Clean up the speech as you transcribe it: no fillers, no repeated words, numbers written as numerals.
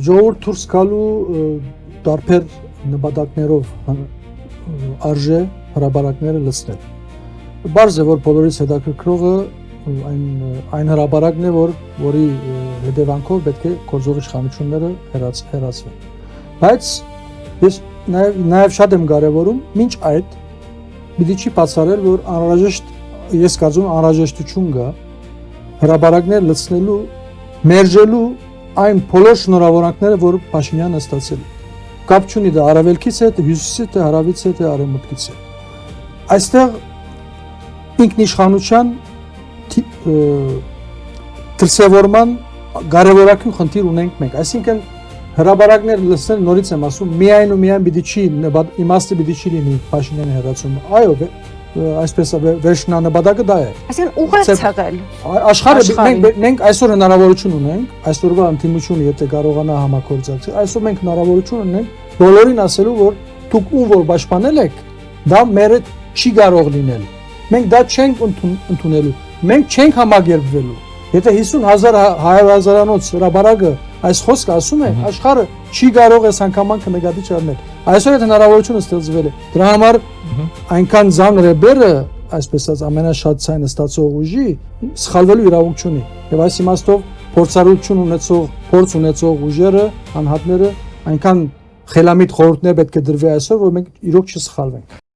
ժողովուրդ դուրս գալու տարբեր նպատակներով արժե հրապարակները լցնել։ Բարձ է, որ բոլորից հետաքրքրողը այն հրապարակն է, որի հետևանքով պետք է գործող իշխանությունները հեռացվեն։ Բայց ես նաև շատ եմ կարևորում, մինչ այդ պիտի չի բացառել, որ ես կարծում եմ անհրաժեշտություն կա հրապարակներ լցնելու, մերժելու այն բոլոր շնորհավորանքները, որ Փաշինյանը ստացել է։ Կապ չունի դա արևելքից է, հյուսիսից է, հարավից է, արևմուտքից է։ Այստեղ ինքնիշխանության դրսևորման կարևորագույն խնդիր ունենք մենք, այսինքն հրապարակներ լցնել նորից եմ ասում, միայն ու միայն պիտի չի իմաստը պիտի չի լինի Փաշինյանի հեռացումը։ Այո, այսպես վերջնանպատակը դա է։ Այսինքն ուղղ ցեղել։ Աշխարհը մենք այսօր հնարավորություն ունենք, այսօրվա ընդդիմությունը եթե կարողանա համագործակցել, այսօր մենք հնարավորություն ունենք բոլորին ասելու, որ դուք ում որ պաշտպանել եք, դա մերը չի կարող լինել։ Մենք դա չենք ընդունելու, մենք չենք համագերբվելու։ Եթե 50,000 100,000-անոց հրապարակը այս խոսքը ասում է, աշխարհը չի կարող այս անգամանքը նկատի չառնել։ Այսօր այդ հնարավորությունը ստեղծվել է։ Դրա համար այնքան ծանր է բերը, այսպես ասած, ամենաշատ ցայնը ստացող ուժի սխալվելու իրավունք չունի։ Եվ այս իմաստով փորձառություն ունեցող ուժերը, անհատները այնքան խելամիտ խորհուրդներ պետք է դրվի այսօր, որ մենք իրոք չսխալվենք։